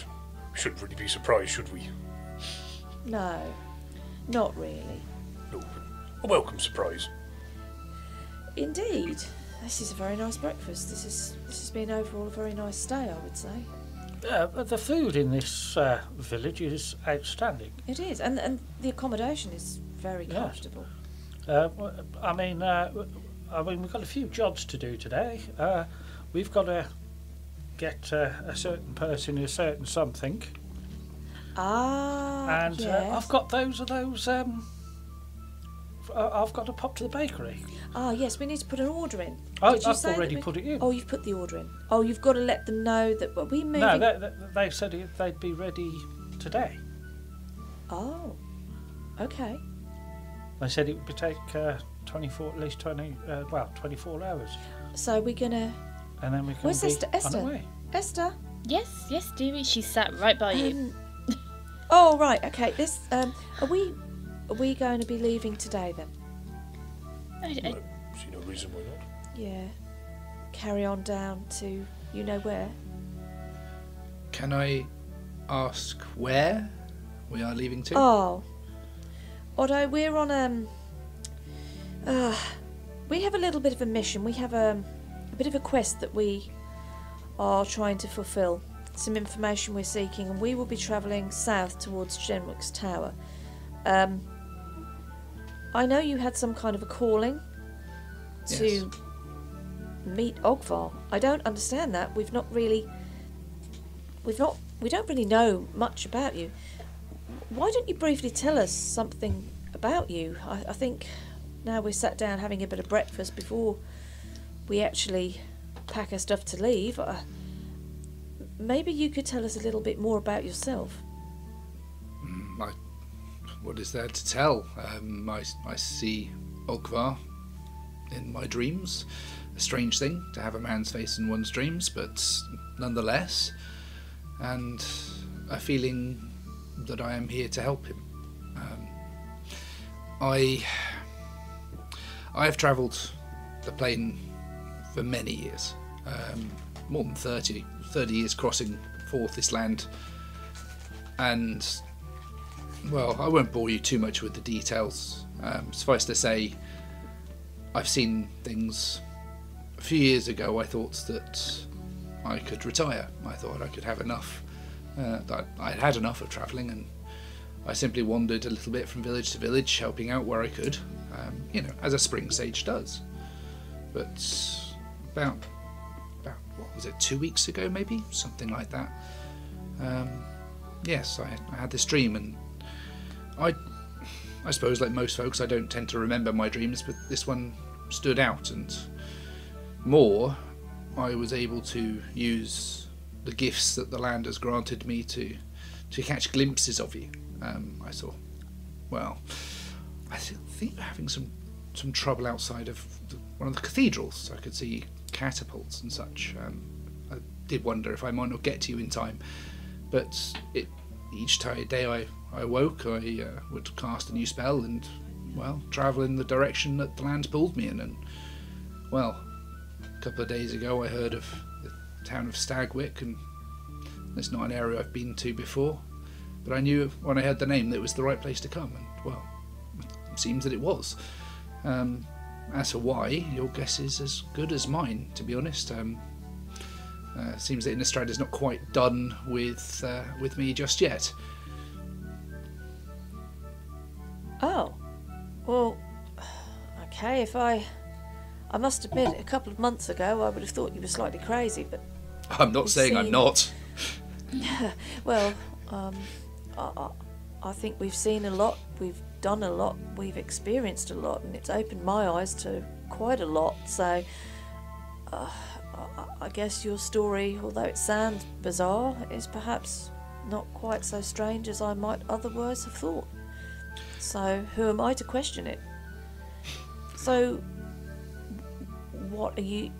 shouldn't really be surprised, should we? No, not really. No, a welcome surprise. Indeed. This is a very nice breakfast. This has been overall a very nice stay, I would say. The food in this village is outstanding. It is, and the accommodation is very comfortable. I mean, we've got a few jobs to do today. We've got to get a certain person a certain something. Ah, and yes. I've got those. I've got to pop to the bakery. Ah, yes, we need to put an order in. I've already put it in. Oh, you've put the order in. Oh, you've got to let them know that we moving. No, they said they'd be ready today. Oh, okay. They said it would take 24 hours. So we're gonna. And then we can Where's be Esther? on our way. Esther. Yes, dearie, she sat right by you. Oh, right. Okay. This. Are we going to be leaving today then? I see no reason why not. Yeah. Carry on down to you know where. Can I ask where we are leaving to? Oh, Otto, we're on we have a little bit of a mission. We have a bit of a quest that we are trying to fulfil. Some information we're seeking, and we will be travelling south towards Jenwick's tower. I know you had some kind of a calling to meet Ogvar. I don't understand that. We don't really know much about you. Why don't you briefly tell us something about you? I think now we're sat down having a bit of breakfast before we actually pack our stuff to leave. Maybe you could tell us a little bit more about yourself. What is there to tell? I see Ogvar in my dreams. A strange thing to have a man's face in one's dreams, but nonetheless. And a feeling that I am here to help him. I have travelled the plane for many years. More than 30 years crossing forth this land. And, well, I won't bore you too much with the details. Suffice to say, I've seen things. A few years ago I thought that I could retire. I thought I could have enough. That I'd had enough of travelling, and I simply wandered a little bit from village to village, helping out where I could, as a spring sage does. But about what was it, 2 weeks ago maybe? Something like that. Yes, I had this dream, and I suppose like most folks I don't tend to remember my dreams, but this one stood out, and more, I was able to use the gifts that the land has granted me to catch glimpses of you. I saw, well, I think we're having some trouble outside of one of the cathedrals. I could see catapults and such. I did wonder if I might not get to you in time, but each day I woke, I would cast a new spell and, well, travel in the direction that the land pulled me in. And, well, a couple of days ago I heard of the town of Stagwick, and it's not an area I've been to before, but I knew when I heard the name that it was the right place to come, and, well, it seems that it was. As for why, your guess is as good as mine, to be honest. It seems that Innistrad is not quite done with me just yet. Oh, well, okay, if I must admit, a couple of months ago I would have thought you were slightly crazy, but... I'm not saying I'm not. Well, I think we've seen a lot, we've done a lot, we've experienced a lot, and it's opened my eyes to quite a lot, so I guess your story, although it sounds bizarre, is perhaps not quite so strange as I might otherwise have thought. So who am I to question it? So what are you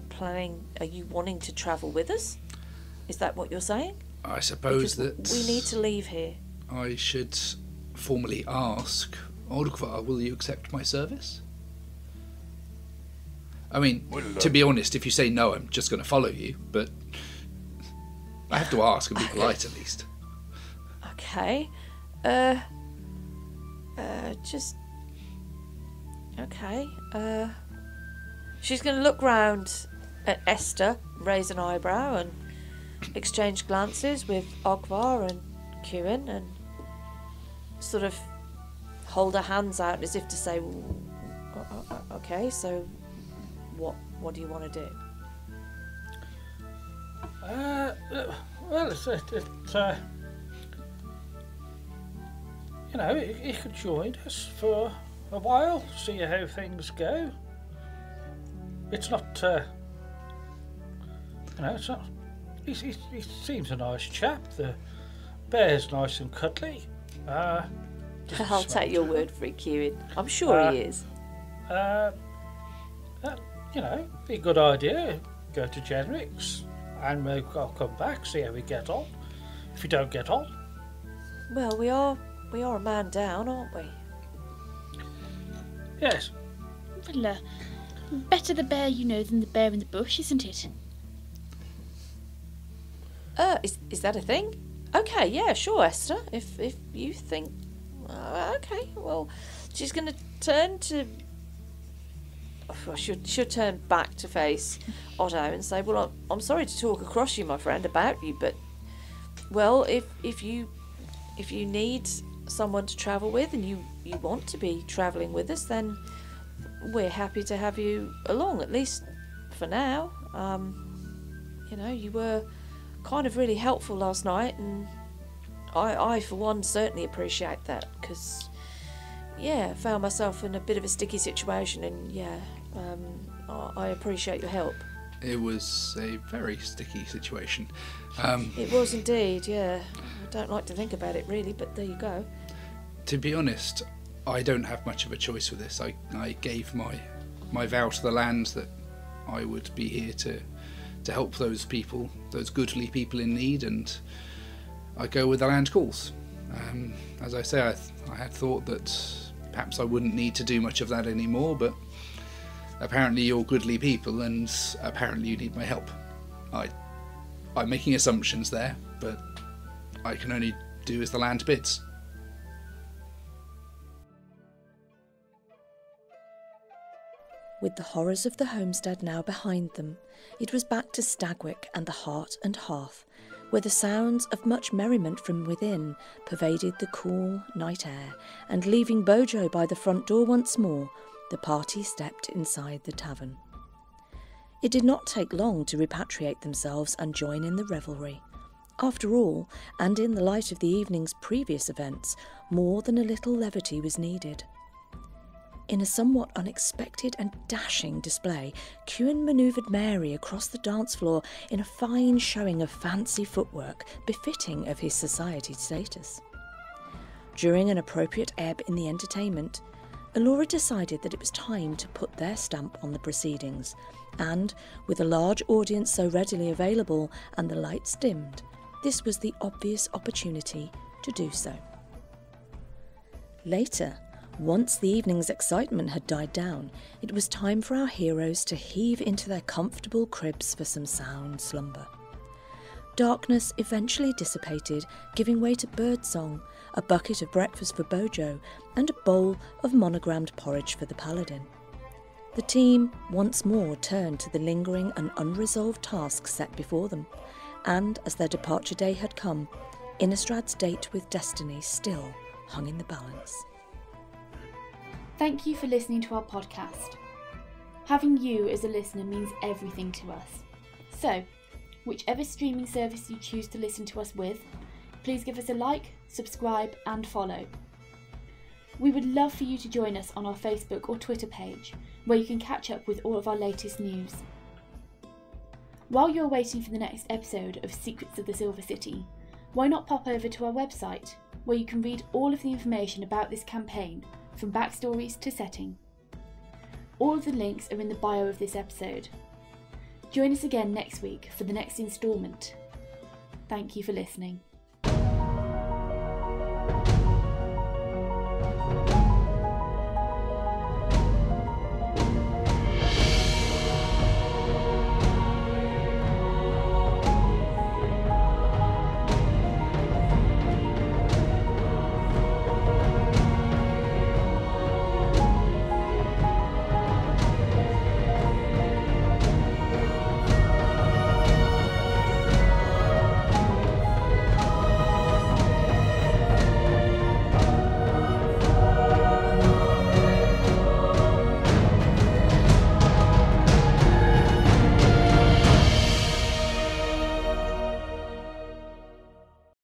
planning? Are you wanting to travel with us? Is that what you're saying? I suppose because that we need to leave here. I should formally ask Ogvar, will you accept my service? I mean, to be honest, if you say no, I'm just going to follow you, but I have to ask and be polite at least. Okay. Okay. She's going to look round at Esther, raise an eyebrow, and exchange glances with Ogvar and Kewin, and sort of hold her hands out as if to say, well, okay, so what do you want to do? Well, he could join us for a while, see how things go. It's not, it's not. He seems a nice chap. The bear's nice and cuddly. I'll take your word for it, Kewin. I'm sure he is. Be a good idea. Go to Jenrick's, and maybe I'll come back, see how we get on. If we don't get on, well, we are a man down, aren't we? Yes. Well, better the bear you know than the bear in the bush, isn't it? Is that a thing? Okay, yeah, sure, Esther. If you think... okay, well, she's going to turn to... Well, she'll turn back to face Otto and say, well, I'm sorry to talk across you, my friend, about you, but, well, if you need someone to travel with and you want to be travelling with us, then we're happy to have you along, at least for now. You know, you were kind of really helpful last night, and I for one, certainly appreciate that, because, yeah, I found myself in a bit of a sticky situation, and, yeah, I appreciate your help. It was a very sticky situation. It was indeed, yeah. I don't like to think about it, really, but there you go. To be honest, I don't have much of a choice with this. I gave my vow to the land that I would be here to help those people, those goodly people in need, and I go where the land calls. As I say, I had thought that perhaps I wouldn't need to do much of that anymore, but apparently you're goodly people, and apparently you need my help. I'm making assumptions there, but I can only do as the land bids. With the horrors of the homestead now behind them, it was back to Stagwick and the Heart and Hearth, where the sounds of much merriment from within pervaded the cool night air, and leaving Bojo by the front door once more, the party stepped inside the tavern. It did not take long to repatriate themselves and join in the revelry. After all, and in the light of the evening's previous events, more than a little levity was needed. In a somewhat unexpected and dashing display, Kewin manoeuvred Mary across the dance floor in a fine showing of fancy footwork befitting of his society status. During an appropriate ebb in the entertainment, Elora decided that it was time to put their stamp on the proceedings, and, with a large audience so readily available and the lights dimmed, this was the obvious opportunity to do so. Later, once the evening's excitement had died down, it was time for our heroes to heave into their comfortable cribs for some sound slumber. Darkness eventually dissipated, giving way to birdsong, a bucket of breakfast for Bojo, and a bowl of monogrammed porridge for the paladin. The team once more turned to the lingering and unresolved tasks set before them, and as their departure day had come, Innistrad's date with Destiny still hung in the balance. Thank you for listening to our podcast. Having you as a listener means everything to us. So, whichever streaming service you choose to listen to us with, please give us a like, subscribe and follow. We would love for you to join us on our Facebook or Twitter page, where you can catch up with all of our latest news. While you're waiting for the next episode of Secrets of the Silver City, why not pop over to our website, where you can read all of the information about this campaign, from backstories to setting. All of the links are in the bio of this episode. Join us again next week for the next instalment. Thank you for listening.